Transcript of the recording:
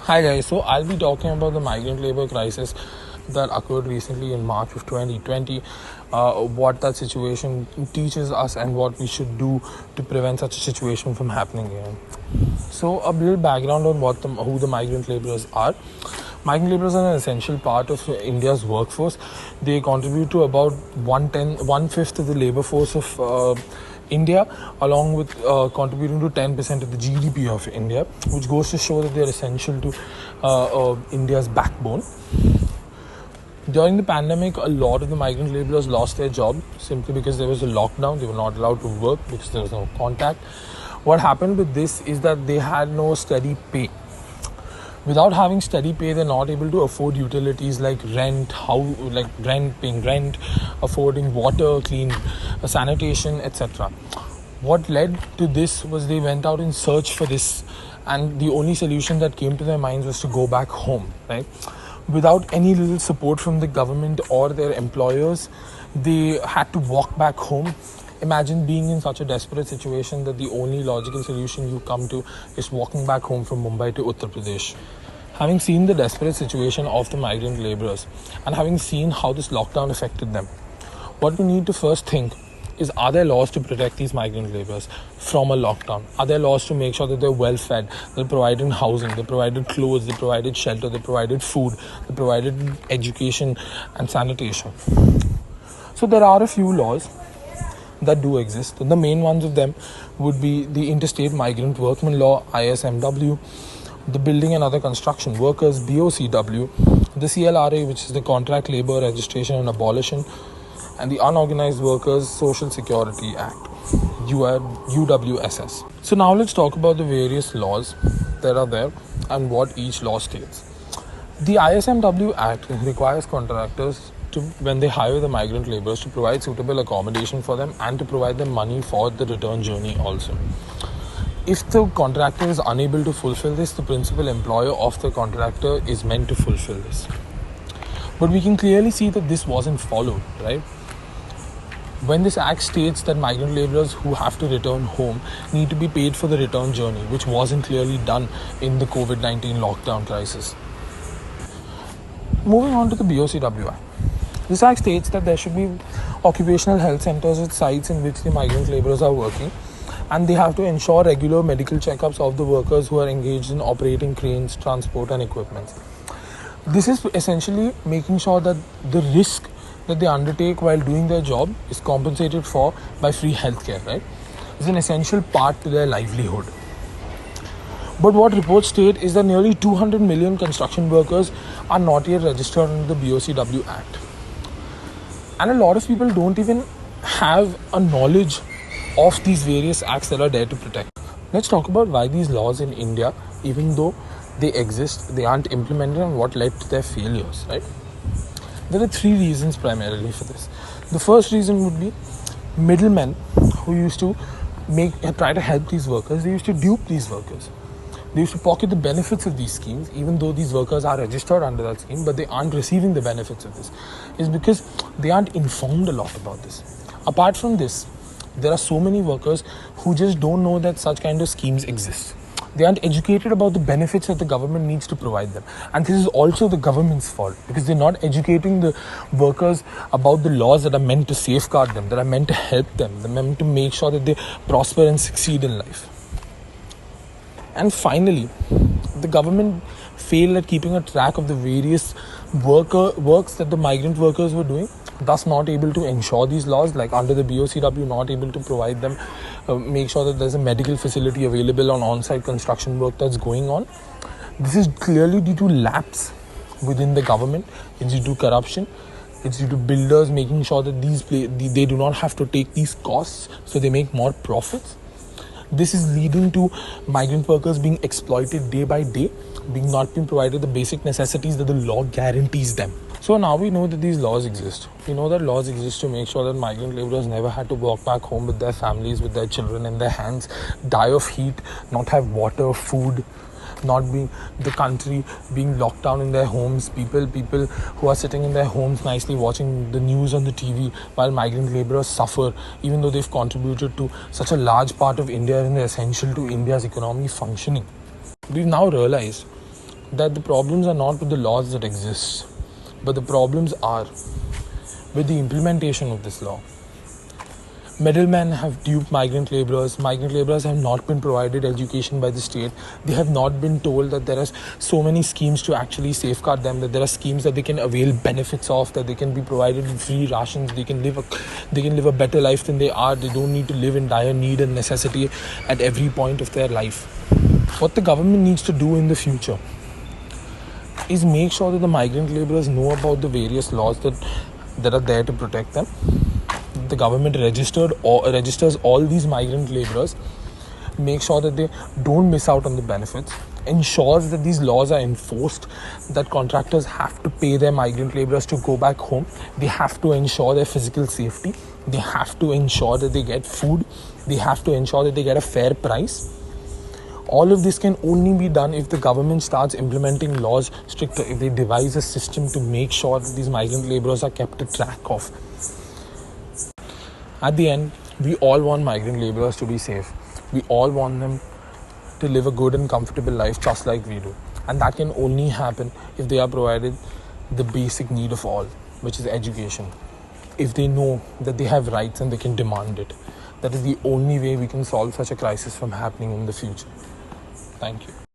Hi guys, so I'll be talking about the migrant labor crisis that occurred recently in March of 2020, what that situation teaches us and what we should do to prevent such a situation from happening again. So a little background on who the migrant laborers are. Migrant laborers are an essential part of India's workforce. They contribute to about one-fifth of the labor force of India, along with contributing to 10% of the GDP of India, which goes to show that they are essential to India's backbone. During the pandemic, a lot of the migrant laborers lost their job simply because there was a lockdown. They were not allowed to work because there was no contact. What happened with this is that they had no steady pay. Without having steady pay, they're not able to afford utilities like paying rent, affording water, clean sanitation, etc. What led to this was they went out in search for this, and the only solution that came to their minds was to go back home, right? Without any little support from the government or their employers, they had to walk back home. Imagine being in such a desperate situation that the only logical solution you come to is walking back home from Mumbai to Uttar Pradesh. Having seen the desperate situation of the migrant laborers and having seen how this lockdown affected them, what we need to first think is, are there laws to protect these migrant laborers from a lockdown? Are there laws to make sure that they're well fed, they're provided housing, they're provided clothes, they're provided shelter, they're provided food, they're provided education and sanitation? So there are a few laws that do exist. And the main ones of them would be the Interstate Migrant Workmen Law, ISMW, the Building and Other Construction Workers, BOCW, the CLRA, which is the Contract Labour Registration and Abolition, and the Unorganized Workers Social Security Act, UWSS. So now let's talk about the various laws that are there and what each law states. The ISMW Act requires contractors to, when they hire the migrant laborers, to provide suitable accommodation for them and to provide them money for the return journey also. If the contractor is unable to fulfill this, the principal employer of the contractor is meant to fulfill this. But we can clearly see that this wasn't followed, right? When this act states that migrant laborers who have to return home need to be paid for the return journey, which wasn't clearly done in the COVID-19 lockdown crisis. Moving on to the BOCW Act. This act states that there should be occupational health centers at sites in which the migrant laborers are working, and they have to ensure regular medical checkups of the workers who are engaged in operating cranes, transport and equipment. This is essentially making sure that the risk that they undertake while doing their job is compensated for by free healthcare, right? It's an essential part to their livelihood. But what reports state is that nearly 200 million construction workers are not yet registered under the BOCW Act. And a lot of people don't even have a knowledge of these various acts that are there to protect. Let's talk about why these laws in India, even though they exist, they aren't implemented, and what led to their failures, right? There are three reasons primarily for this. The first reason would be middlemen who used to try to help these workers. They used to dupe these workers. They used to pocket the benefits of these schemes, even though these workers are registered under that scheme, but they aren't receiving the benefits of this. It's because they aren't informed a lot about this. Apart from this, there are so many workers who just don't know that such kind of schemes exist. They aren't educated about the benefits that the government needs to provide them. And this is also the government's fault, because they're not educating the workers about the laws that are meant to safeguard them, that are meant to help them, they're meant to make sure that they prosper and succeed in life. And finally, the government failed at keeping a track of the various works that the migrant workers were doing, thus not able to ensure these laws, like under the BOCW, not able to provide them, make sure that there's a medical facility available on on-site construction work that's going on. This is clearly due to lapse within the government. It's due to corruption. It's due to builders making sure that they do not have to take these costs, so they make more profits. This is leading to migrant workers being exploited day by day, not being provided the basic necessities that the law guarantees them. So now we know that these laws exist. We know that laws exist to make sure that migrant laborers never had to walk back home with their families, with their children in their hands, die of heat, not have water, food, not being the country being locked down in their homes, people who are sitting in their homes nicely watching the news on the TV while migrant laborers suffer, even though they've contributed to such a large part of India and they're essential to India's economy functioning. We've now realized that the problems are not with the laws that exist, but the problems are with the implementation of this law. Middlemen have duped migrant laborers. Migrant laborers have not been provided education by the state. They have not been told that there are so many schemes to actually safeguard them, that there are schemes that they can avail benefits of, that they can be provided with free rations, they can live a better life than they are. They don't need to live in dire need and necessity at every point of their life. What the government needs to do in the future is make sure that the migrant laborers know about the various laws that are there to protect them. The government registers all these migrant laborers, make sure that they don't miss out on the benefits, ensures that these laws are enforced, that contractors have to pay their migrant laborers to go back home, they have to ensure their physical safety, they have to ensure that they get food, they have to ensure that they get a fair price. All of this can only be done if the government starts implementing laws stricter, if they devise a system to make sure that these migrant laborers are kept a track of. At the end, we all want migrant laborers to be safe. We all want them to live a good and comfortable life just like we do. And that can only happen if they are provided the basic need of all, which is education. If they know that they have rights and they can demand it. That is the only way we can solve such a crisis from happening in the future. Thank you.